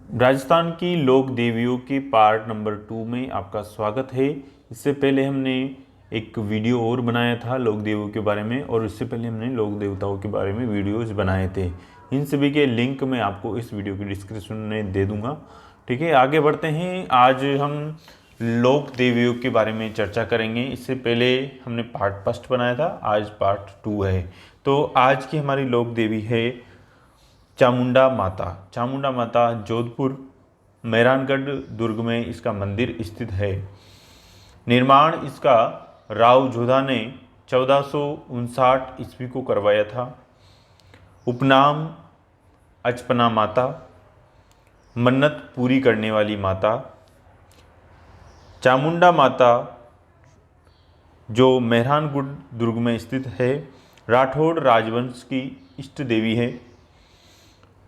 राजस्थान की लोक देवियों के पार्ट नंबर 2 में आपका स्वागत है। इससे पहले हमने एक वीडियो और बनाया था लोक देवियों के बारे में, और इससे पहले हमने लोक देवताओं के बारे में वीडियोस बनाए थे। इन सभी के लिंक मैं आपको इस वीडियो की डिस्क्रिप्शन में दे दूंगा। ठीक है, आगे बढ़ते हैं। आज हम लोक देवियों के बारे में चर्चा करेंगे। इससे पहले हमने पार्ट फर्स्ट बनाया था, आज पार्ट 2 है। तो आज की हमारी लोक देवी है चामुंडा माता। चामुंडा माता जोधपुर मेहरानगढ़ दुर्ग में इसका मंदिर स्थित है। निर्माण इसका राव जोधा ने 1459 ईस्वी को करवाया था। उपनाम अचपना माता, मन्नत पूरी करने वाली माता। चामुंडा माता जो मेहरानगढ़ दुर्ग में स्थित है, राठौड़ राजवंश की इष्ट देवी है।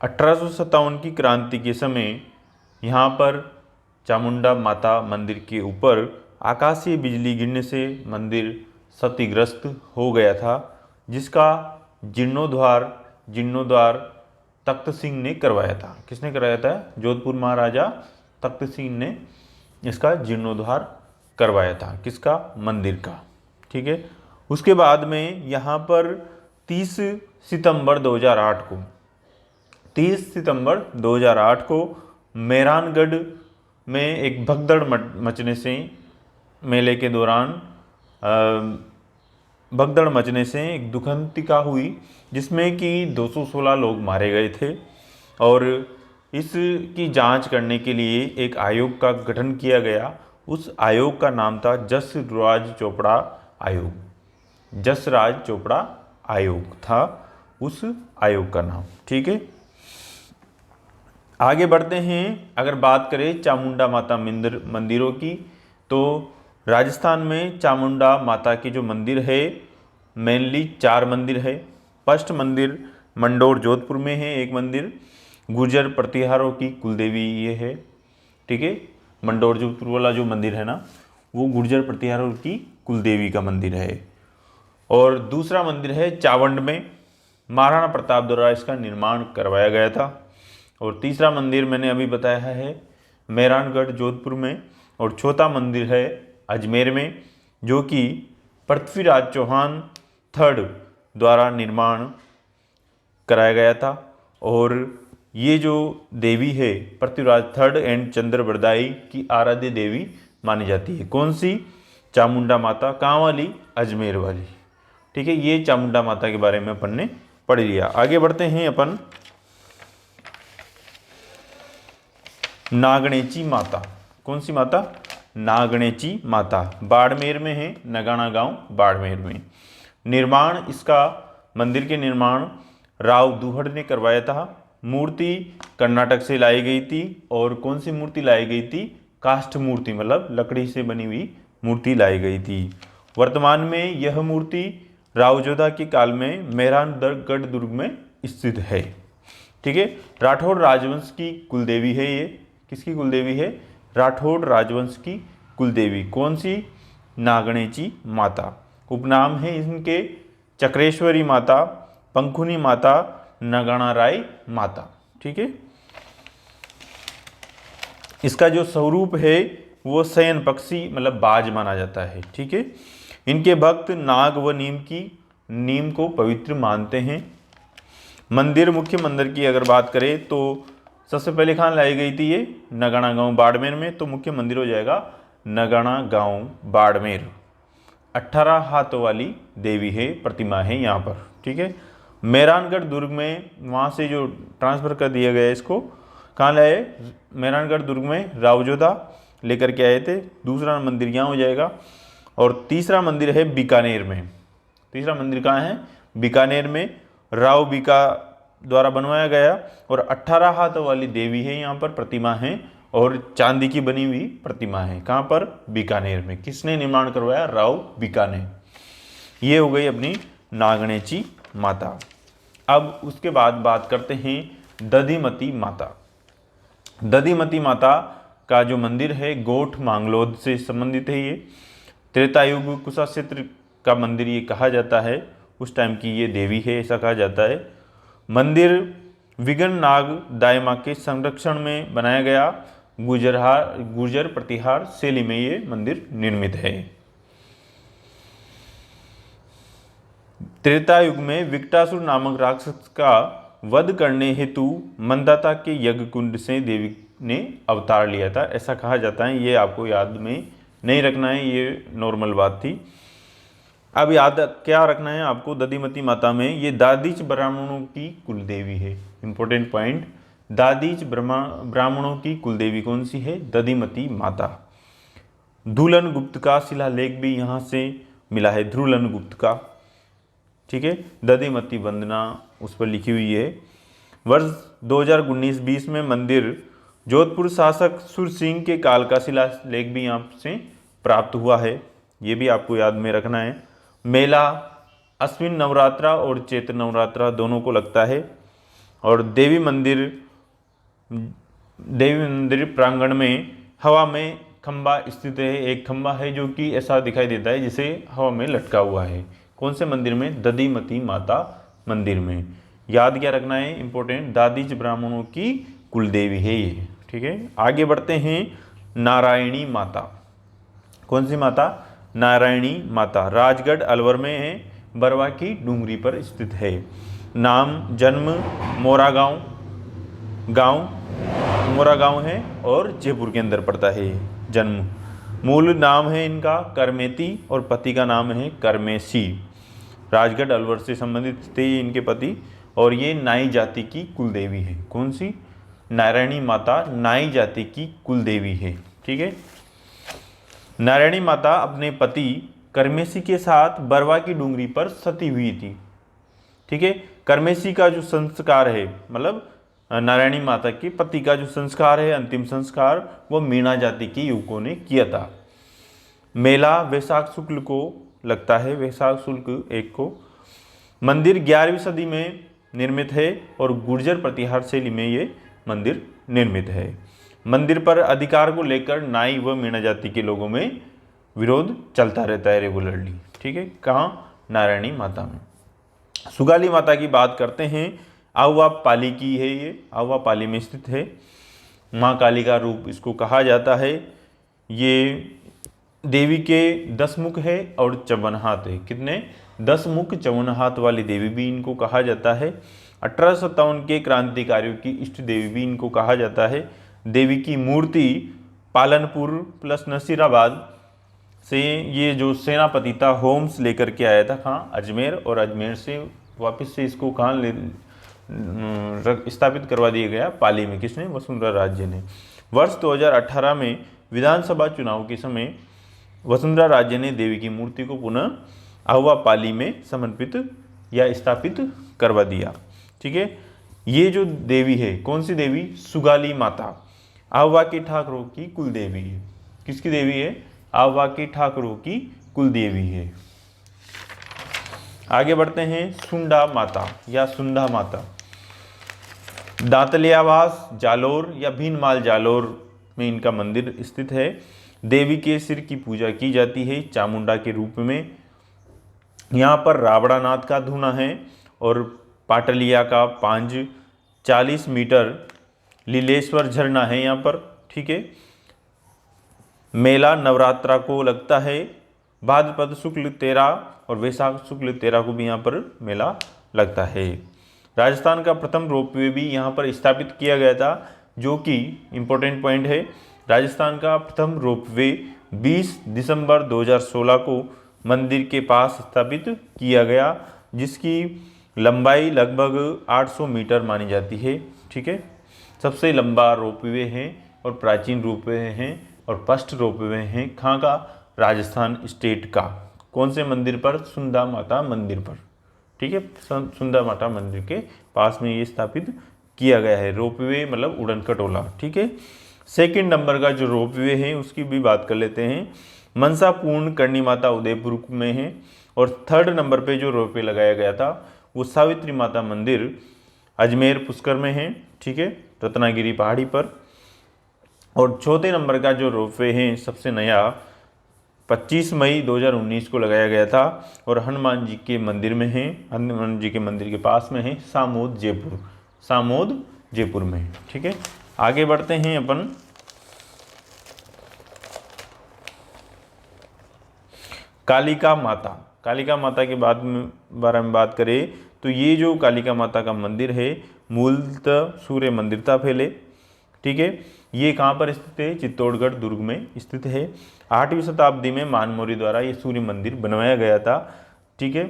1857 की क्रांति के समय यहाँ पर चामुंडा माता मंदिर के ऊपर आकाशीय बिजली गिरने से मंदिर क्षतिग्रस्त हो गया था, जिसका जीर्णोद्धार तख्त सिंह ने करवाया था। किसने करवाया था? जोधपुर महाराजा तख्त सिंह ने इसका जीर्णोद्धार करवाया था। किसका? मंदिर का। ठीक है। उसके बाद में यहाँ पर 30 सितंबर 2008 को मेहरानगढ़ में एक भगदड़ मचने से मेले के दौरान भगदड़ मचने से एक दुखंतिका हुई, जिसमें कि 216 लोग मारे गए थे। और इसकी जांच करने के लिए एक आयोग का गठन किया गया। उस आयोग का नाम था जसराज चोपड़ा आयोग। जसराज चोपड़ा आयोग था उस आयोग का नाम। ठीक है, आगे बढ़ते हैं। अगर बात करें चामुंडा माता मंदिरों की, तो राजस्थान में चामुंडा माता की जो मंदिर है, मेनली 4 मंदिर है। फर्स्ट मंदिर मंडोर जोधपुर में है। एक मंदिर गुर्जर प्रतिहारों की कुलदेवी ये है। ठीक है, मंडोर जोधपुर वाला जो मंदिर है ना, वो गुर्जर प्रतिहारों की कुलदेवी का मंदिर है। और दूसरा मंदिर है चावंड में, महाराणा प्रताप द्वारा इसका निर्माण करवाया गया था। और तीसरा मंदिर मैंने अभी बताया है मेहरानगढ़ जोधपुर में। और चौथा मंदिर है अजमेर में, जो कि पृथ्वीराज चौहान थर्ड द्वारा निर्माण कराया गया था। और ये जो देवी है पृथ्वीराज थर्ड एंड चंद्र बरदाई की आराध्य देवी मानी जाती है। कौन सी? चामुंडा माता। कहाँ वाली? अजमेर वाली। ठीक है, ये चामुंडा माता के बारे में अपन ने पढ़ लिया। आगे बढ़ते हैं अपन। नागणेची माता। कौन सी माता? नागणेची माता बाड़मेर में है, नगाना गांव बाड़मेर में। निर्माण इसका, मंदिर के निर्माण राव दुहड़ ने करवाया था। मूर्ति कर्नाटक से लाई गई थी। और कौन सी मूर्ति लाई गई थी? काष्ठ मूर्ति, मतलब लकड़ी से बनी हुई मूर्ति लाई गई थी। वर्तमान में यह मूर्ति रावजोधा के काल में मेहरानगढ़ दुर्ग में स्थित है। ठीक है, राठौड़ राजवंश की कुलदेवी है ये। किसकी कुलदेवी है? राठौड़ राजवंश की कुलदेवी। कौन सी? नागणेची माता। उपनाम है इनके चक्रेश्वरी माता, पंखुनी माता, नगाना राय माता। ठीक है, इसका जो स्वरूप है वो शयन पक्षी मतलब बाज माना जाता है। ठीक है, इनके भक्त नाग व नीम को पवित्र मानते हैं। मंदिर, मुख्य मंदिर की अगर बात करें तो सबसे पहले कहाँ लाई गई थी? ये नगाना गांव बाड़मेर में। तो मुख्य मंदिर हो जाएगा नगाना गांव बाड़मेर। 18 हाथों वाली देवी है, प्रतिमा है यहाँ पर। ठीक है, मेहरानगढ़ दुर्ग में वहाँ से जो ट्रांसफ़र कर दिया गया इसको कहाँ लाए? मेहरानगढ़ दुर्ग में रावजोधा लेकर के आए थे। दूसरा मंदिर यहाँ हो जाएगा। और तीसरा मंदिर है बीकानेर में। तीसरा मंदिर कहाँ है? बीकानेर में, राव बीका द्वारा बनवाया गया। और 18 हाथ वाली देवी है यहाँ पर, प्रतिमा है। और चांदी की बनी हुई प्रतिमा है। कहाँ पर? बीकानेर में। किसने निर्माण करवाया? राव बीका ने। ये हो गई अपनी नागणेची माता। अब उसके बाद बात करते हैं दधिमती माता। दधिमती माता का जो मंदिर है गोठ मांगलोद से संबंधित है। ये त्रेतायुग कुशा क्षेत्र का मंदिर ये कहा जाता है। उस टाइम की ये देवी है, ऐसा कहा जाता है। मंदिर विगन नाग दायमा के संरक्षण में बनाया गया गुर्जर प्रतिहार शैली में ये मंदिर निर्मित है। त्रेता युग में विकटासुर नामक राक्षस का वध करने हेतु मंदाता के यज्ञ कुंड से देवी ने अवतार लिया था, ऐसा कहा जाता है। ये आपको याद में नहीं रखना है, ये नॉर्मल बात थी। अब याद क्या रखना है आपको, दधिमती माता में ये दादीच ब्राह्मणों की कुल देवी है। इंपॉर्टेंट पॉइंट, दादीच ब्राह्मणों की कुल देवी कौन सी है? दधिमती माता। धूलन गुप्त का शिलालेख भी यहाँ से मिला है, ध्रुलन गुप्त का, ठीक है। दधिमती वंदना उस पर लिखी हुई है। वर्ष 2019-20 में मंदिर जोधपुर शासक सुर सिंह के काल का शिलालेख भी यहाँ से प्राप्त हुआ है, ये भी आपको याद में रखना है। मेला अश्विन नवरात्रा और चैत्र नवरात्रा दोनों को लगता है। और देवी मंदिर प्रांगण में हवा में खंबा स्थित है, एक खंबा है जो कि ऐसा दिखाई देता है जिसे हवा में लटका हुआ है। कौन से मंदिर में? दधिमती माता मंदिर में। याद क्या रखना है इंपॉर्टेंट, दादीज ब्राह्मणों की कुल देवी है ये, ठीक है। आगे बढ़ते हैं, नारायणी माता। कौन सी माता? नारायणी माता। राजगढ़ अलवर में है, बरवा की डूंगरी पर स्थित है। नाम, जन्म मोरागांव है और जयपुर के अंदर पड़ता है जन्म। मूल नाम है इनका करमेती और पति का नाम है करमेसी। राजगढ़ अलवर से संबंधित थे इनके पति, और ये नाई जाति की कुल देवी है। कौन सी? नारायणी माता नाई जाति की कुल देवी है, ठीक है। नारायणी माता अपने पति करमेसी के साथ बरवा की डूंगरी पर सती हुई थी, ठीक है। करमेसी का जो संस्कार है, मतलब नारायणी माता के पति का जो संस्कार है, अंतिम संस्कार, वो मीणा जाति के युवकों ने किया था। मेला वैशाख शुक्ल को लगता है, वैशाख शुक्ल 1 को। मंदिर 11वीं सदी में निर्मित है और गुर्जर प्रतिहार शैली में ये मंदिर निर्मित है। मंदिर पर अधिकार को लेकर नाई व मीणा जाति के लोगों में विरोध चलता रहता है रेगुलरली, ठीक है। कहाँ? नारायणी माता में। सुगाली माता की बात करते हैं। आहुआ पाली की है ये, आहुआ पाली में स्थित है। माँ काली का रूप इसको कहा जाता है। ये देवी के 10 मुख है और 54 हाथ है। कितने? 10 मुख 54 हाथ वाली देवी भी इनको कहा जाता है। 1857 के क्रांतिकारियों की इष्ट देवी भी इनको कहा जाता है। देवी की मूर्ति पालनपुर प्लस नसीराबाद से ये जो सेनापति था होम्स लेकर के आया था, कहाँ? अजमेर, और अजमेर से वापस से इसको कहाँ स्थापित करवा दिया गया? पाली में। किसने? वसुंधरा राज्य ने। वर्ष 2018 में विधानसभा चुनाव के समय वसुंधरा राज्य ने देवी की मूर्ति को पुनः आहुआ पाली में समर्पित या स्थापित करवा दिया, ठीक है। ये जो देवी है, कौन सी देवी? सुगाली माता, आहुआ के ठाकरों की कुल देवी है। किसकी देवी है? आहुआ के ठाकरों की कुल देवी है। आगे बढ़ते हैं, सुंडा माता या सुंडा माता। दांतलियावास जालोर या भीनमाल जालोर में इनका मंदिर स्थित है। देवी के सिर की पूजा की जाती है चामुंडा के रूप में। यहाँ पर रावणानाथ का धूना है और पाटलिया का पांज 40 मीटर लीलेश्वर झरना है यहाँ पर, ठीक है। मेला नवरात्रा को लगता है। भाद्रपद शुक्ल 13 और वैशाख शुक्ल 13 को भी यहाँ पर मेला लगता है। राजस्थान का प्रथम रोपवे भी यहाँ पर स्थापित किया गया था, जो कि इम्पोर्टेंट पॉइंट है। राजस्थान का प्रथम रोपवे 20 दिसंबर 2016 को मंदिर के पास स्थापित किया गया, जिसकी लंबाई लगभग 800 मीटर मानी जाती है, ठीक है। सबसे लंबा रोपवे है और प्राचीन रोपवे हैं और फर्स्ट रोपवे हैं कहाँ का? राजस्थान स्टेट का। कौन से मंदिर पर? सुंदा माता मंदिर पर, ठीक है। सुंदा माता मंदिर के पास में ये स्थापित किया गया है रोपवे, मतलब उड़न खटोला, ठीक है। सेकंड नंबर का जो रोपवे है उसकी भी बात कर लेते हैं। मनसा पूर्ण करणी माता उदयपुर में है। और थर्ड नंबर पे जो रोपवे लगाया गया था वो सावित्री माता मंदिर अजमेर पुष्कर में है, ठीक है, रत्नागिरी पहाड़ी पर। और चौथे नंबर का जो रोपवे है सबसे नया 25 मई 2019 को लगाया गया था और हनुमान जी के मंदिर में है, हनुमान जी के मंदिर के पास में है, सामोद जयपुर। सामोद जयपुर में है। ठीक है, आगे बढ़ते हैं अपन। कालिका माता, कालिका माता के बारे में बात करें तो ये जो कालिका माता का मंदिर है मूलतः सूर्य मंदिर था पहले। ठीक है, ये कहाँ पर स्थित है? चित्तौड़गढ़ दुर्ग में स्थित है। 8वीं शताब्दी में मानमौरी द्वारा ये सूर्य मंदिर बनवाया गया था। ठीक है,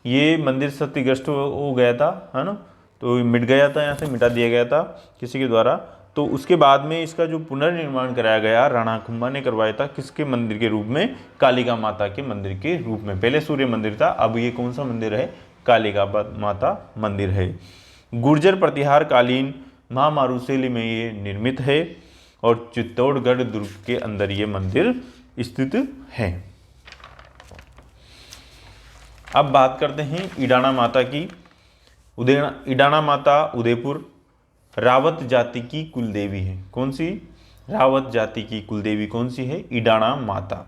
ये मंदिर क्षतिग्रस्त हो गया था, है ना, तो मिट गया था, यहाँ से मिटा दिया गया था किसी के द्वारा। तो उसके बाद में इसका जो पुनर्निर्माण कराया गया राणा कुंभा ने करवाया था, किसके मंदिर के रूप में? कालिका माता के मंदिर के रूप में। पहले सूर्य मंदिर था, अब ये कौन सा मंदिर है? कालिका माता मंदिर है। गुर्जर प्रतिहार कालीन महामारुशैली में ये निर्मित है और चित्तौड़गढ़ दुर्ग के अंदर ये मंदिर स्थित है। अब बात करते हैं ईडाणा माता की। ईडाणा माता उदयपुर रावत जाति की कुलदेवी है। कौन सी? रावत जाति की कुलदेवी कौन सी है? ईडाणा माता।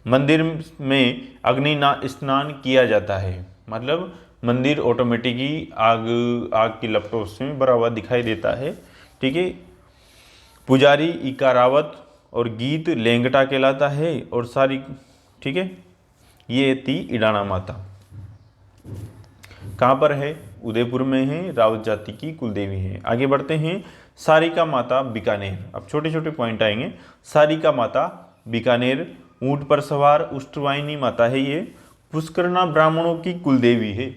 मंदिर में अग्नि स्नान किया जाता है, मतलब मंदिर ऑटोमेटिकली आग की लपटों से भरा हुआ दिखाई देता है। ठीक है, पुजारी इका रावत और गीत लेंगटा कहलाता है और सारी। ठीक है, ये थी ईडाणा माता। कहाँ पर है? उदयपुर में है, रावत जाति की कुलदेवी है। आगे बढ़ते हैं। सारिका माता बीकानेर। अब छोटे छोटे पॉइंट आएंगे। सारिका माता बीकानेर ऊंट पर सवार उष्टवाहिनी माता है। ये पुष्करना ब्राह्मणों की कुलदेवी है।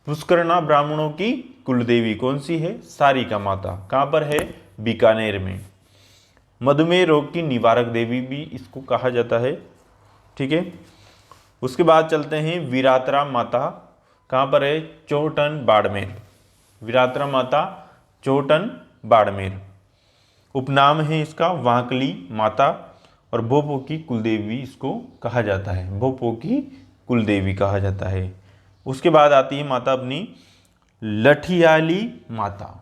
पुष्करना ब्राह्मणों की कुलदेवी कौन सी है? सारिका माता। कहाँ पर है? बीकानेर में। मधुमेह रोग की निवारक देवी भी इसको कहा जाता है। ठीक है, उसके बाद चलते हैं वीरात्रा माता। कहाँ पर है? चौहटन बाड़मेर। वीरात्रा माता चौहटन बाड़मेर। उपनाम है इसका वांकली माता और भोपो की कुलदेवी इसको कहा जाता है। भोपो की कुलदेवी कहा जाता है। उसके बाद आती है माता अपनी लठियाली माता।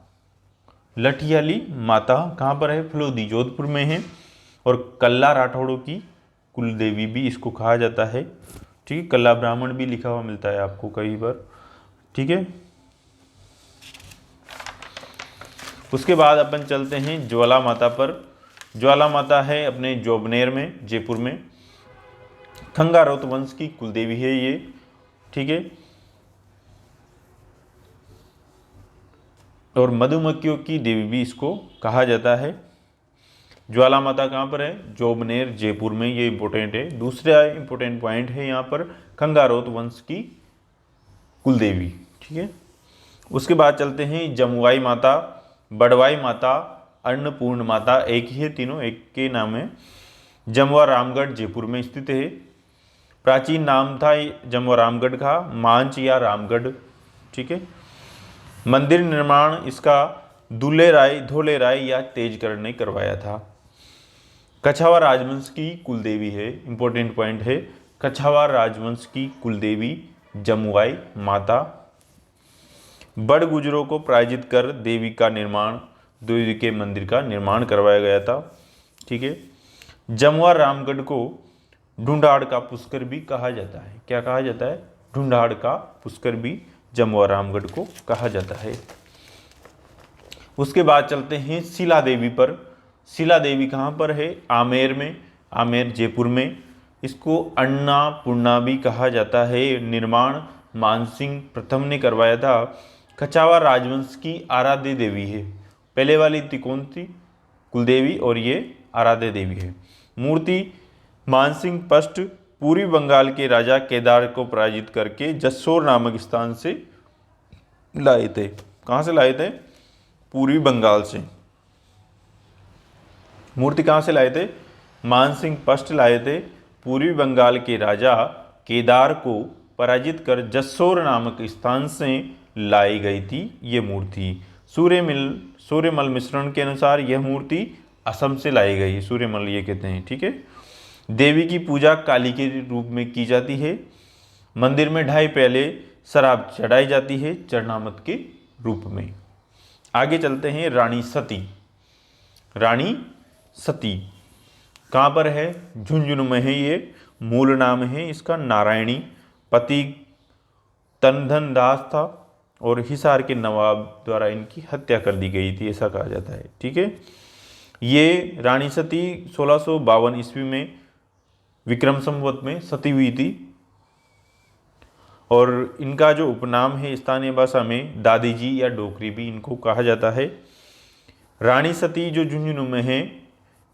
लठियाली माता कहाँ पर है? फलोदी जोधपुर में है और कल्ला राठौड़ों की कुलदेवी भी इसको कहा जाता है। ठीक है, कल्ला ब्राह्मण भी लिखा हुआ मिलता है आपको कई बार। ठीक है, उसके बाद अपन चलते हैं ज्वाला माता पर। ज्वाला माता है अपने जोबनेर में, जयपुर में। खंगारोत वंश की कुलदेवी है ये। ठीक है, और मधुमक्खियों की देवी भी इसको कहा जाता है। ज्वाला माता कहाँ पर है? जोबनेर जयपुर में। ये इंपॉर्टेंट है। दूसरा इंपॉर्टेंट पॉइंट है यहाँ पर खंगारोत वंश की कुलदेवी। ठीक है, उसके बाद चलते हैं जमुआई माता, बड़वाई माता, अन्नपूर्ण माता। एक ही है, तीनों एक के नाम है। जमुआ रामगढ़ जयपुर में स्थित है। प्राचीन नाम था जमुआ रामगढ़ का मांच या रामगढ़। ठीक है, मंदिर निर्माण इसका धोले राय या तेजकर ने करवाया था। कछावा राजवंश की कुलदेवी है। इंपॉर्टेंट पॉइंट है, कछावा राजवंश की कुलदेवी जमुआई माता। बड़ गुजरों को पराजित कर देवी के मंदिर का निर्माण करवाया गया था। ठीक है, जमुआ रामगढ़ को ढूंढाड़ का पुष्कर भी कहा जाता है। क्या कहा जाता है? ढूंढाड़ का पुष्कर भी जमुआ रामगढ़ को कहा जाता है। उसके बाद चलते हैं शिला देवी पर। शिला देवी कहाँ पर है? आमेर में। आमेर जयपुर में। इसको अन्नापूर्णा भी कहा जाता है। निर्माण मानसिंह प्रथम ने करवाया था। कछावा राजवंश की आराध्य देवी है। पहले वाली थी कौन थी? कुलदेवी, और ये आराध्य देवी है। मूर्ति मानसिंह पष्ट पूर्वी बंगाल के राजा केदार को पराजित करके जसोर नामक स्थान से लाए थे। कहाँ से लाए थे? पूर्वी बंगाल से। मूर्ति कहाँ से लाए थे? मानसिंह पष्ट लाए थे। पूर्वी बंगाल के राजा केदार को पराजित कर जसोर नामक स्थान से लाई गई थी ये मूर्ति। सूर्यमल मिश्रण के अनुसार यह मूर्ति असम से लाई गई। सूर्यमल ये कहते हैं। ठीक है, देवी की पूजा काली के रूप में की जाती है। मंदिर में 2.5 प्याले शराब चढ़ाई जाती है चरणामत के रूप में। आगे चलते हैं रानी सती। रानी सती कहाँ पर है? झुंझुनू में है ये। मूल नाम है इसका नारायणी। पति तनधन दास था और हिसार के नवाब द्वारा इनकी हत्या कर दी गई थी, ऐसा कहा जाता है। ठीक है, ये रानी सती 1652 ईस्वी में विक्रम संवत में सती हुई थी और इनका जो उपनाम है स्थानीय भाषा में दादी जी या डोकरी भी इनको कहा जाता है। रानी सती जो झुंझुनू में है,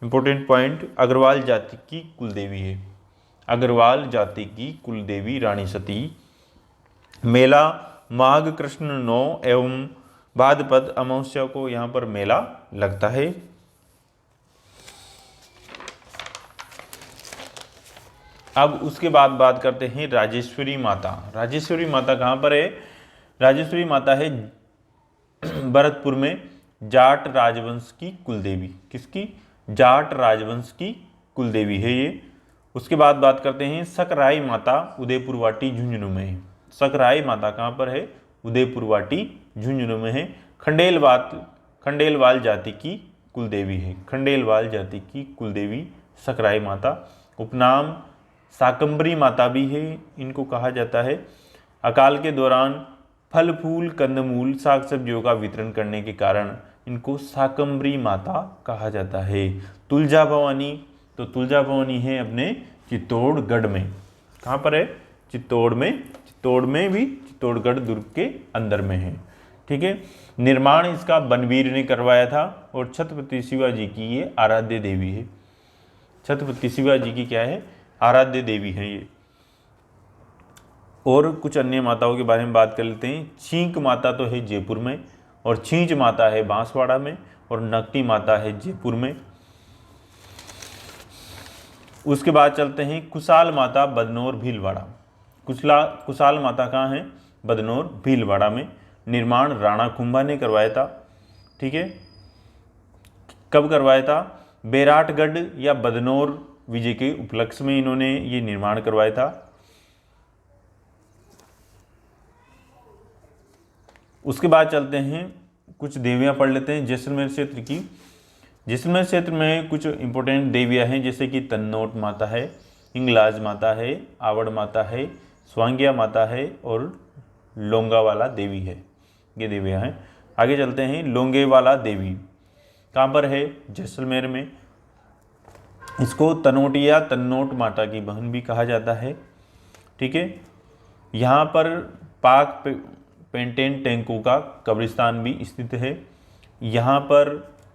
इंपॉर्टेंट पॉइंट, अग्रवाल जाति की कुलदेवी है। अग्रवाल जाति की कुलदेवी रानी सती। मेला माघ कृष्ण 9 एवं भाद्रपद अमावस्या को यहाँ पर मेला लगता है। अब उसके बाद बात करते हैं राजेश्वरी माता। राजेश्वरी माता कहाँ पर है? राजेश्वरी माता है भरतपुर में, जाट राजवंश की कुलदेवी। किसकी? जाट राजवंश की कुलदेवी है ये। उसके बाद बात करते हैं सकराई माता, उदयपुर वाटी झुंझुनू में है। सकराई माता कहाँ पर है? उदयपुर वाटी झुंझुनू में है। खंडेलवाल जाति की कुलदेवी है। खंडेलवाल जाति की कुलदेवी सकराई माता। उपनाम शाकंभरी माता भी है, इनको कहा जाता है। अकाल के दौरान फल फूल कंदमूल साग सब्जियों का वितरण करने के कारण इनको शाकंभरी माता कहा जाता है। तुलजा भवानी, तो तुलजा भवानी है अपने चित्तौड़गढ़ में। कहाँ पर है? चित्तौड़ में भी चित्तौड़गढ़ दुर्ग के अंदर में है। ठीक है, निर्माण इसका बनवीर ने करवाया था और छत्रपति शिवाजी की ये आराध्य देवी है। छत्रपति शिवाजी की क्या है? आराध्य देवी है ये। और कुछ अन्य माताओं के बारे में बात कर लेते हैं। छींक माता तो है जयपुर में, और छींच माता है बांसवाड़ा में, और नकटी माता है जयपुर में। उसके बाद चलते हैं कुशाल माता बदनौर भीलवाड़ा। कुशाल माता कहाँ है? बदनौर भीलवाड़ा में। निर्माण राणा कुंभा ने करवाया था। ठीक है, कब करवाया था? बैराटगढ़ या बदनौर विजय के उपलक्ष्य में इन्होंने ये निर्माण करवाया था। उसके बाद चलते हैं कुछ देवियां पढ़ लेते हैं जैसलमेर क्षेत्र की। जैसलमेर क्षेत्र में कुछ इंपॉर्टेंट देवियां हैं, जैसे कि तन्नोट माता है, हिंगलाज माता है, आवड़ माता है, स्वांगिया माता है और लोंगावाला देवी है। ये देवियां हैं। आगे चलते हैं लोंगेवाला देवी। कहाँ पर है? जैसलमेर में। इसको तनोट या तन्नोट माता की बहन भी कहा जाता है। ठीक है, यहाँ पर पाक पेंटेन टैंकों का कब्रिस्तान भी स्थित है। यहाँ पर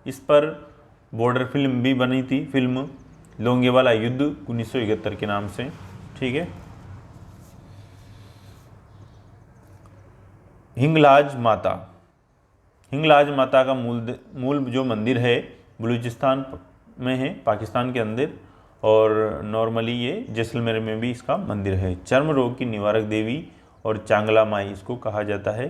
इस पर बॉर्डर फिल्म भी बनी थी, फिल्म लोंगेवाला युद्ध 1971 के नाम से। ठीक है, हिंगलाज माता। हिंगलाज माता का मूल जो मंदिर है बलूचिस्तान में है, पाकिस्तान के अंदर, और नॉर्मली ये जैसलमेर में भी इसका मंदिर है। चर्म रोग की निवारक देवी और चांगला माई इसको कहा जाता है।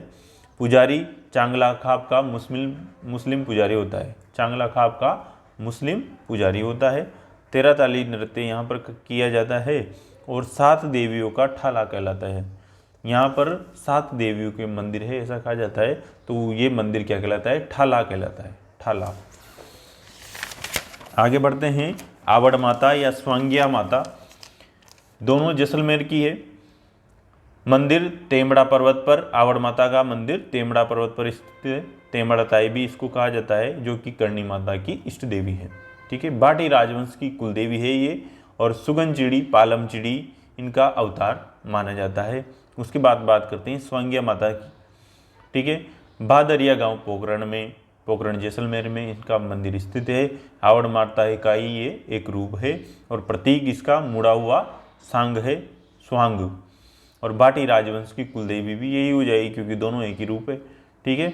पुजारी चांगला खाप का मुस्लिम पुजारी होता है। चांगला खाप का मुस्लिम पुजारी होता है। 13 ताली नृत्य यहाँ पर किया जाता है और 7 देवियों का ठाला कहलाता है। यहाँ पर 7 देवियों के मंदिर है ऐसा कहा जाता है, तो ये मंदिर क्या कहलाता है? ठाला कहलाता है, ठाला। आगे बढ़ते हैं, आवड़ माता या स्वांगिया माता, दोनों जैसलमेर की है। मंदिर तेमड़ा पर्वत पर, आवड़ माता का मंदिर तेमड़ा पर्वत पर स्थित है। तेमड़ा ताई भी इसको कहा जाता है, जो कि करणी माता की इष्ट देवी है। ठीक है, बाटी राजवंश की कुलदेवी है ये, और सुगन चिड़ी पालम चिड़ी इनका अवतार माना जाता है। उसके बाद बात करते हैं स्वांगिया माता की। ठीक है, भादरिया गांव पोखरण जैसलमेर में इनका मंदिर स्थित है। आवड़ माता का ही ये एक रूप है और प्रतीक इसका मुड़ा हुआ सांग है, स्वांग। और बाटी राजवंश की कुलदेवी भी यही हो जाएगी, क्योंकि दोनों एक ही रूप है। ठीक है,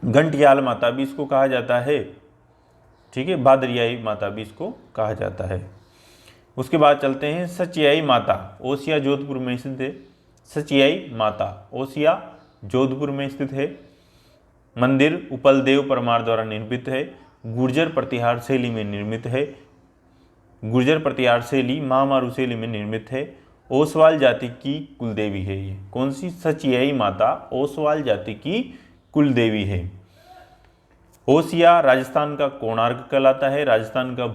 घंटियाल माता भी इसको कहा जाता है। ठीक है, भादरियाई माता भी इसको कहा जाता है। उसके बाद चलते हैं सचियाई माता, ओसिया जोधपुर में स्थित है। सचियाई माता ओसिया जोधपुर में स्थित है। मंदिर उपलदेव परमार द्वारा निर्मित है। गुर्जर प्रतिहार शैली में निर्मित है। गुर्जर प्रतिहार शैली महामारू शैली में निर्मित है। ओसवाल जाति की कुलदेवी है ये। कौन सी? सचियाई माता ओसवाल जाति की कुलदेवी है। ओसिया राजस्थान का कोणार्क कहलाता है। राजस्थान का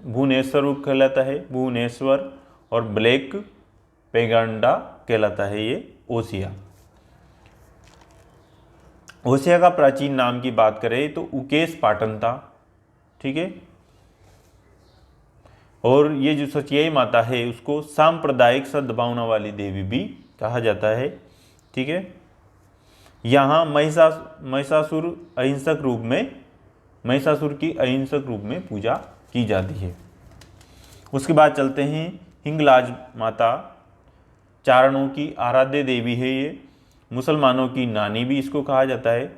भुवनेश्वर कहलाता है, भुवनेश्वर, और ब्लैक पेगांडा कहलाता है ये ओसिया। ओसिया का प्राचीन नाम की बात करें तो उकेश पाटन था, ठीक है। और ये जो सचियाई माता है उसको सांप्रदायिक सद्भावना वाली देवी भी कहा जाता है, ठीक है। यहाँ महिषासुर अहिंसक रूप में, महिषासुर की अहिंसक रूप में पूजा की जाती है। उसके बाद चलते हैं हिंगलाज माता, चारणों की आराध्य देवी है ये, मुसलमानों की नानी भी इसको कहा जाता है,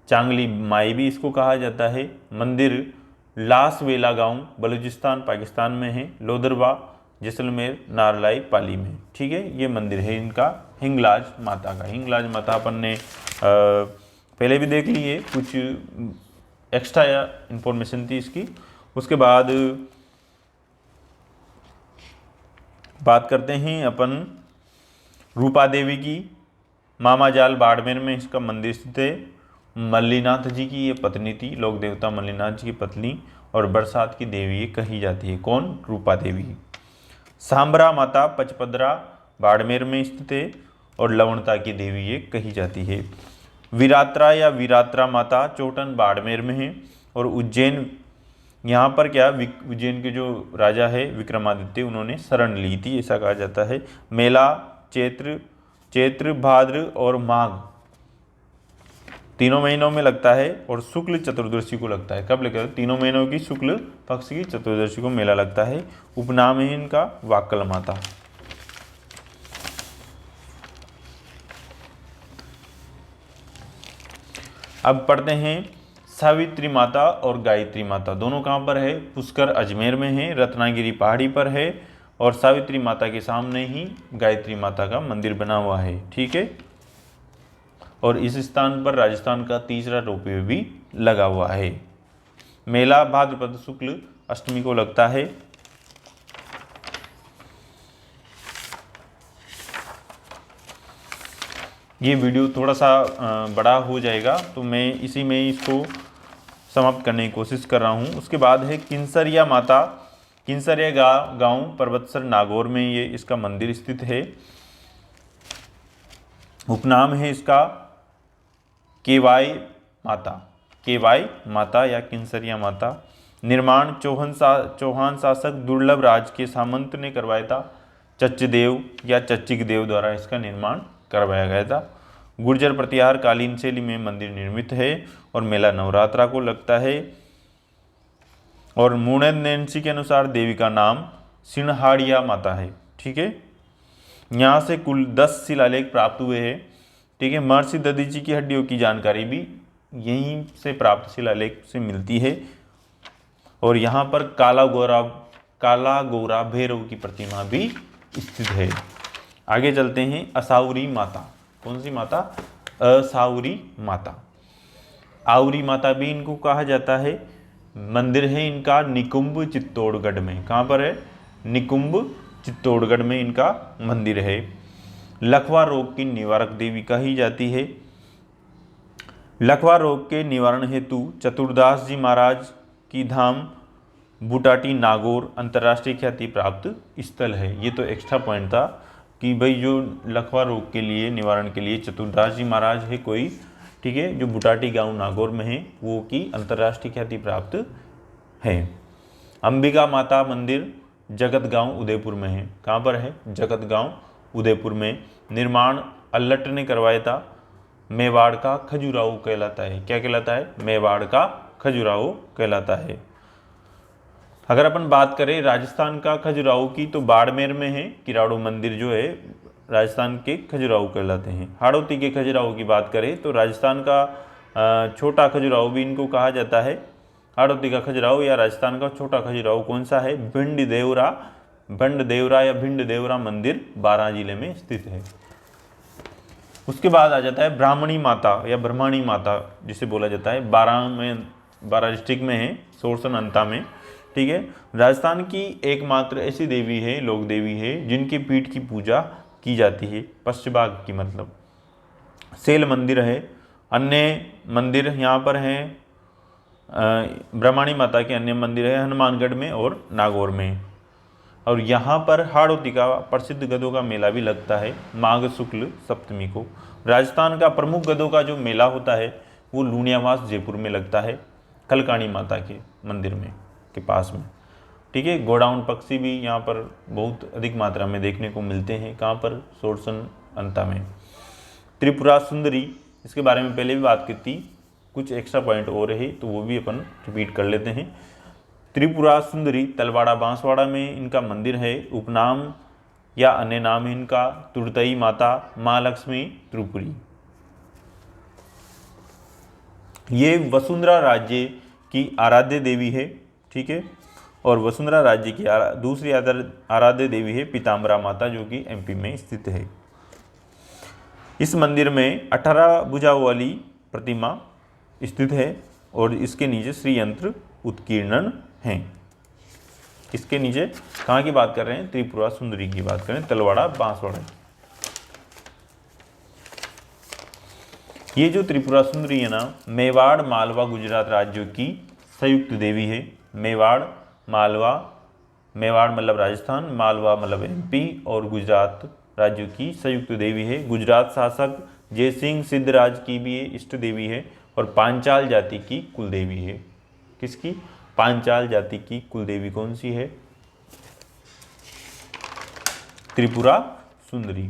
चांगली माई भी इसको कहा जाता है। मंदिर लासवेला गांव बलूचिस्तान पाकिस्तान में है, लोदरवा जैसलमेर नारलाई पाली में, ठीक है। ये मंदिर है इनका हिंगलाज माता का। हिंगलाज माता अपन ने पहले भी देख ली है, कुछ एक्स्ट्रा इंफॉर्मेशन थी इसकी। उसके बाद बात करते हैं अपन रूपा देवी की, मामाजाल बाड़मेर में इसका मंदिर स्थित है। मल्लीनाथ जी की ये पत्नी थी, लोक देवता मल्लीनाथ जी की पत्नी, और बरसात की देवी ये कही जाती है। कौन? रूपा देवी। सांबरा माता पचपदरा बाड़मेर में स्थित है और लवणता की देवी ये कही जाती है। वीरात्रा या वीरात्रा माता चोटन बाड़मेर में है। और उज्जैन, यहाँ पर क्या उज्जैन के जो राजा है विक्रमादित्य, उन्होंने शरण ली थी ऐसा कहा जाता है। मेला चैत्र भाद्र और माघ तीनों महीनों में लगता है और शुक्ल चतुर्दशी को लगता है। कब लगता है? तीनों महीनों की शुक्ल पक्ष की चतुर्दशी को मेला लगता है। उपनाम है इनका वाक्कल माता। अब पढ़ते हैं सावित्री माता और गायत्री माता, दोनों कहाँ पर है? पुष्कर अजमेर में है, रत्नागिरी पहाड़ी पर है, और सावित्री माता के सामने ही गायत्री माता का मंदिर बना हुआ है, ठीक है। और इस स्थान पर राजस्थान का तीसरा रोपवे भी लगा हुआ है। मेला भाद्रपद शुक्ल अष्टमी को लगता है। ये वीडियो थोड़ा सा बड़ा हो जाएगा तो मैं इसी में इसको समाप्त करने की कोशिश कर रहा हूँ। उसके बाद है किंसरिया माता, किंसरिया गांव पर्वतसर नागौर में ये इसका मंदिर स्थित है। उपनाम है इसका केवाई माता, केवाई माता या किंसरिया माता। निर्माण चौहान शासक दुर्लभ राज के सामंत ने करवाया था। चच्चदेव या चच्चिक देव द्वारा इसका निर्माण करवाया गया था। गुर्जर प्रतिहार कालीन शैली में मंदिर निर्मित है और मेला नवरात्रा को लगता है। और मुणेद नैन्सी के अनुसार देवी का नाम सिन्हाड़िया माता है, ठीक है। यहाँ से कुल 10 शिलालेख प्राप्त हुए हैं, ठीक है। महर्षि दधीची की हड्डियों की जानकारी भी यहीं से प्राप्त शिलालेख से मिलती है। और यहाँ पर काला गोरा भैरव की प्रतिमा भी स्थित है। आगे चलते हैं असाउरी माता। कौन सी माता? असाउरी माता। आउरी माता भी इनको कहा जाता है। मंदिर है इनका निकुंभ चित्तौड़गढ़ में। कहाँ पर है? निकुंभ चित्तौड़गढ़ में इनका मंदिर है। लकवा रोग की निवारक देवी कही जाती है। लकवा रोग के निवारण हेतु चतुरदास जी महाराज की धाम बुटाटी नागौर अंतर्राष्ट्रीय ख्याति प्राप्त स्थल है। ये तो एक्स्ट्रा पॉइंट था कि भाई जो लकवा रोग के लिए निवारण के लिए चतुरदास जी महाराज है कोई, ठीक है, जो बुटाटी गांव नागौर में है, वो की अंतर्राष्ट्रीय ख्याति प्राप्त है। अंबिका माता मंदिर जगत गांव उदयपुर में है। कहाँ पर है? जगत गांव उदयपुर में। निर्माण अल्लट ने करवाया था। मेवाड़ का खजुराहो कहलाता है। क्या कहलाता है? मेवाड़ का खजुराहो कहलाता है। अगर अपन बात करें राजस्थान का खजुराहो की तो बाड़मेर में है। किराड़ू मंदिर जो है राजस्थान के खजुराहो कहलाते हैं। हाड़ौती के खजुराहो की बात करें तो राजस्थान का छोटा खजुराहो भी इनको कहा जाता है। हाड़ौती का खजुराहो या राजस्थान का छोटा खजुराहो कौन सा है? भिंड देवरा या भिंड देवरा मंदिर बारां जिले में स्थित है। उसके बाद आ जाता है ब्राह्मणी माता या ब्रह्मणी माता जिसे बोला जाता है। बारां डिस्ट्रिक्ट में है, सोरसन अंता में, ठीक है। राजस्थान की एकमात्र ऐसी देवी है, लोक देवी है, जिनकी पीठ की पूजा की जाती है। पश्चिमबाग की मतलब सेल मंदिर है। अन्य मंदिर यहाँ पर हैं, ब्रह्मणी माता के अन्य मंदिर है हनुमानगढ़ में और नागौर में। और यहाँ पर हाड़ौती का प्रसिद्ध गधों का मेला भी लगता है माघ शुक्ल सप्तमी को। राजस्थान का प्रमुख गधों का जो मेला होता है वो लूणियावास जयपुर में लगता है, कलकाणी माता के मंदिर में के पास में। ठीक है, गोडाउन पक्षी भी यहाँ पर बहुत अधिक मात्रा में देखने को मिलते हैं। कहाँ पर? सोरसन अंता में। त्रिपुरा सुंदरी, इसके बारे में पहले भी बात की थी, कुछ एक्स्ट्रा पॉइंट और है तो वो भी अपन रिपीट कर लेते हैं। त्रिपुरा सुंदरी तलवाड़ा बांसवाड़ा में इनका मंदिर है। उपनाम या अन्य नाम है इनका तुरतई माता, माँ लक्ष्मी त्रिपुरी। ये वसुंधरा राज्य की आराध्य देवी है। ठीक है, और वसुंधरा राज्य की दूसरी आराध्य देवी है पीताम्बरा माता, जो कि एमपी में स्थित है। इस मंदिर में 18 भुजाओं वाली प्रतिमा स्थित है और इसके नीचे श्री यंत्र उत्कीर्णन हैं। इसके नीचे कहाँ की बात कर रहे हैं? त्रिपुरा सुंदरी की बात करें, तलवाड़ा बांसवाड़ा। ये जो त्रिपुरा सुंदरी है ना, मेवाड़ मालवा गुजरात राज्यों की संयुक्त देवी है। मेवाड़ मालवा, मेवाड़ मतलब राजस्थान, मालवा मतलब एमपी और गुजरात राज्यों की संयुक्त देवी है। गुजरात शासक जयसिंह सिद्धराज की भी ये इष्ट देवी है और पांचाल जाति की कुल देवी है। किसकी? पांचाल जाति की कुल देवी कौन सी है? त्रिपुरा सुंदरी।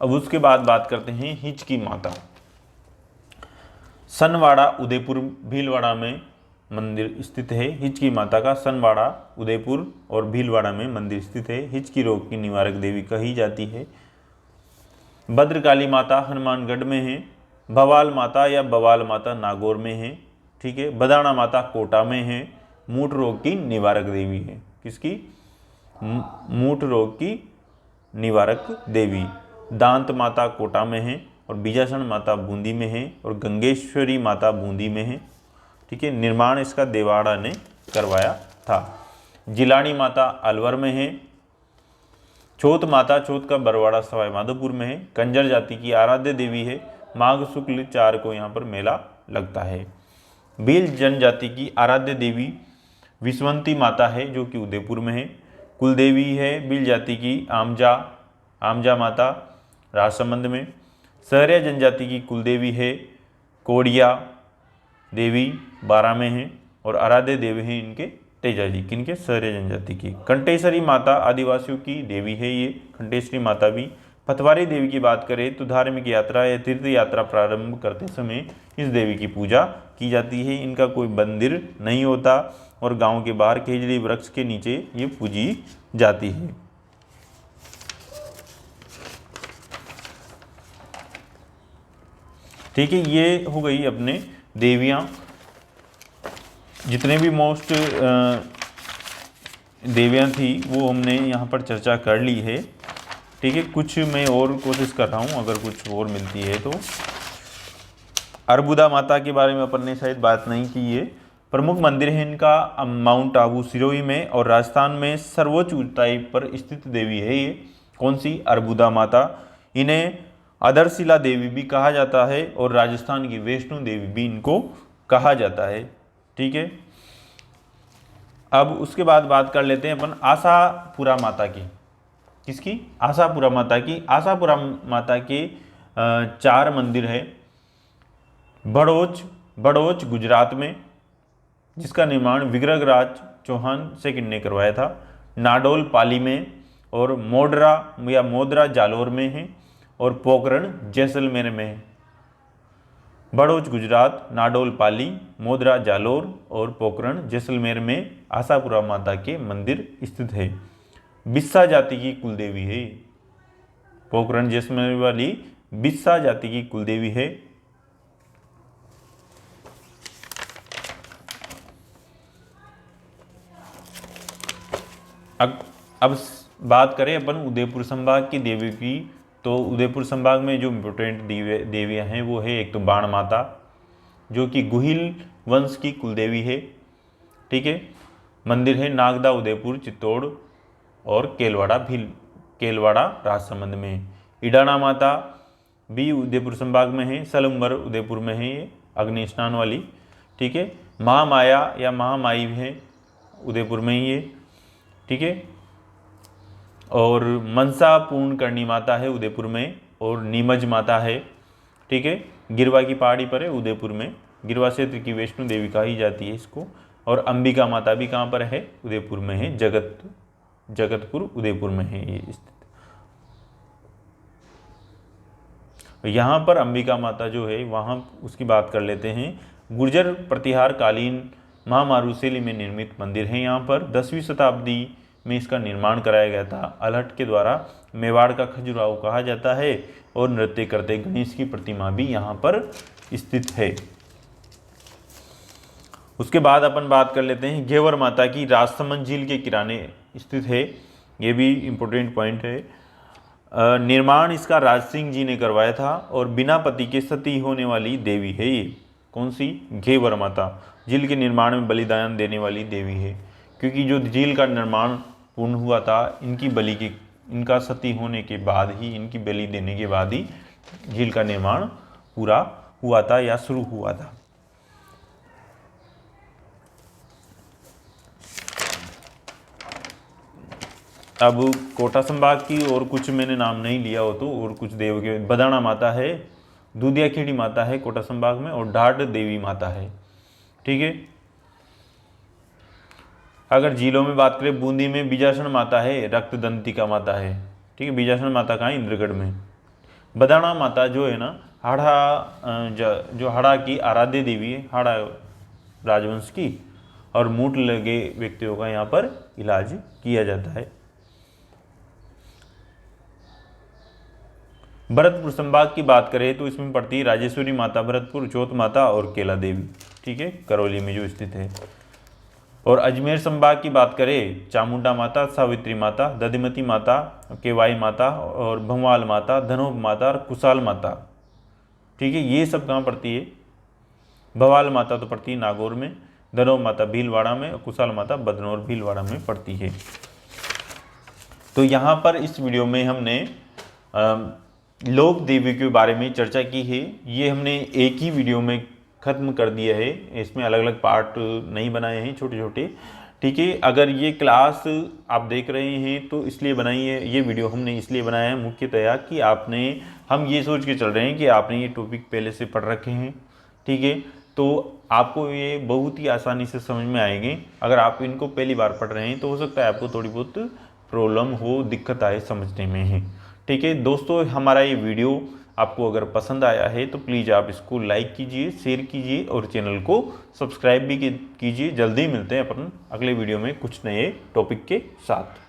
अब उसके बाद बात करते हैं हिच की माता। सनवाड़ा उदयपुर भीलवाड़ा में मंदिर स्थित है। हिच की माता का सनवाड़ा उदयपुर और भीलवाड़ा में मंदिर स्थित है। हिच की रोग की निवारक देवी कही जाती है। भद्रकाली माता हनुमानगढ़ में है। भवाल माता या बवाल माता नागौर में है। ठीक है, बदाना माता कोटा में है। मूठ रोग की निवारक देवी है। किसकी? मूठ रोग की निवारक देवी। दांत माता कोटा में है और बीजासन माता बूंदी में है और गंगेश्वरी माता बूंदी में है। ठीक है, निर्माण इसका देवाड़ा ने करवाया था। जिलानी माता अलवर में है। चौथ माता, चौथ का बरवाड़ा सवाई माधोपुर में है। कंजर जाति की आराध्य देवी है। माघ शुक्ल 4 को यहाँ पर मेला लगता है। भील जनजाति की आराध्य देवी विश्वंती माता है, जो कि उदयपुर में है। कुल देवी है भील जाति की आमजा माता, राजसमंद में। सहरिया जनजाति की कुल देवी है कोड़िया देवी, 12 में है और आराध्य देवी हैं इनके तेजा जी, किनके? सहरिया जनजाति की। कंटेश्वरी माता आदिवासियों की देवी है ये कंटेश्वरी माता भी। पथवारी देवी की बात करें तो धार्मिक यात्रा या तीर्थ यात्रा प्रारंभ करते समय इस देवी की पूजा की जाती है। इनका कोई मंदिर नहीं होता और गांव के बाहर खेजड़ी वृक्ष के नीचे ये पूजी जाती है। ठीक है, ये हो गई अपने देवियाँ। जितने भी मोस्ट देवियाँ थी वो हमने यहाँ पर चर्चा कर ली है। ठीक है, कुछ मैं और कोशिश कर रहा हूँ, अगर कुछ और मिलती है तो। अर्बुदा माता के बारे में अपन ने शायद बात नहीं की है। प्रमुख मंदिर है इनका माउंट आबू सिरोही में और राजस्थान में सर्वोच्च ऊंचाई पर स्थित देवी है ये। कौन सी? अर्बुदा माता। इन्हें अदरशिला देवी भी कहा जाता है और राजस्थान की वैष्णो देवी भी इनको कहा जाता है। ठीक है, अब उसके बाद बात कर लेते हैं अपन आशापुरा माता की। किसकी? आशापुरा माता की। आशापुरा माता के 4 मंदिर है। बड़ोच गुजरात में, जिसका निर्माण विग्रहराज चौहान सेकंड ने करवाया था। नाडोल पाली में और मोदरा जालोर में है और पोखरण जैसलमेर में है। बड़ोच गुजरात, नाडोल पाली, मोदरा जालोर और पोखरण जैसलमेर में आशापुरा माता के मंदिर स्थित है। बिस्सा जाति की कुलदेवी है। पोखरण जैसलमेर वाली बिस्सा जाति की कुलदेवी है। अब बात करें अपन उदयपुर संभाग की देवी की, तो उदयपुर संभाग में जो इम्पोर्टेंट देवियाँ हैं वो है एक तो बाण माता, जो कि गुहिल वंश की कुलदेवी है। ठीक है, मंदिर है नागदा उदयपुर चित्तौड़ और केलवाड़ा राजसमंद में। इडाना माता भी उदयपुर संभाग में है। सलम्बर उदयपुर में है ये, अग्नि स्नान वाली। ठीक है, महामाया या महामाई है उदयपुर में ही है। ठीक है, और मनसा पूर्ण करनी माता है उदयपुर में और नीमज माता है ठीक है, गिरवा की पहाड़ी पर है, उदयपुर में। गिरवा क्षेत्र की वैष्णो देवी कही जाती है इसको। और अंबिका माता भी कहाँ पर है? उदयपुर में है, जगतपुर उदयपुर में है ये स्थित। यहाँ पर अंबिका माता जो है वहाँ उसकी बात कर लेते हैं। गुर्जर प्रतिहार कालीन महामारुशैली में निर्मित मंदिर है। यहाँ पर 10वीं शताब्दी में इसका निर्माण कराया गया था। अलहट के द्वारा मेवाड़ का खजुराहो कहा जाता है। और नृत्य करते गणेश की प्रतिमा भी यहाँ पर स्थित है। उसके बाद अपन बात कर लेते हैं घेवर माता की, राजसमंद झील के किनारे स्थित है। ये भी इम्पोर्टेंट पॉइंट है। निर्माण इसका राज सिंह जी ने करवाया था और बिना पति के सती होने वाली देवी है ये। कौन सी? घेवर माता। झील के निर्माण में बलिदान देने वाली देवी है, क्योंकि जो झील का निर्माण पूर्ण हुआ था इनका सती होने के बाद ही, इनकी बलि देने के बाद ही झील का निर्माण पूरा हुआ था या शुरू हुआ था। अब कोटा संभाग की और कुछ मैंने नाम नहीं लिया हो तो, और कुछ देव के बदाना माता है, दूधिया खेड़ी माता है कोटा संभाग में, और ढाड देवी माता है। ठीक है। अगर झीलों में बात करें, बूंदी में बीजासन माता है, रक्तदंतिका माता है। ठीक है, बीजासन माता कहाँ है? इंद्रगढ़ में। बदाना माता जो है ना, जो हाड़ा की आराध्य देवी है, हाड़ा राजवंश की, और मूठ लगे व्यक्तियों का यहाँ पर इलाज किया जाता है। भरतपुर संभाग की बात करें तो इसमें पड़ती है राजेश्वरी माता भरतपुर, चौथ माता और केला देवी। ठीक है, करौली में जो स्थित है। और अजमेर संभाग की बात करें, चामुंडा माता, सावित्री माता, दधिमती माता, केवाई माता और भंवाल माता, धनोब माता और कुशाल माता। ठीक है, ये सब कहाँ पड़ती है? भवाल माता तो पड़ती है नागौर में, धनोब माता भीलवाड़ा में और कुशाल माता बदनौर भीलवाड़ा में पड़ती है। तो यहाँ पर इस वीडियो में हमने लोक देवी के बारे में चर्चा की है। ये हमने एक ही वीडियो में ख़त्म कर दिया है, इसमें अलग अलग पार्ट नहीं बनाए हैं, छोटे छोटे। ठीक है, अगर ये क्लास आप देख रहे हैं तो इसलिए बनाई है, ये वीडियो हमने इसलिए बनाया है मुख्यतया कि हम ये सोच के चल रहे हैं कि आपने ये टॉपिक पहले से पढ़ रखे हैं। ठीक है, तो आपको ये बहुत ही आसानी से समझ में आएंगे। अगर आप इनको पहली बार पढ़ रहे हैं तो हो सकता है आपको थोड़ी बहुत प्रॉब्लम हो, दिक्कत आए समझने में है। ठीक है दोस्तों, हमारा ये वीडियो आपको अगर पसंद आया है तो प्लीज़ आप इसको लाइक कीजिए, शेयर कीजिए और चैनल को सब्सक्राइब भी कीजिए। जल्दी मिलते हैं अपन अगले वीडियो में कुछ नए टॉपिक के साथ।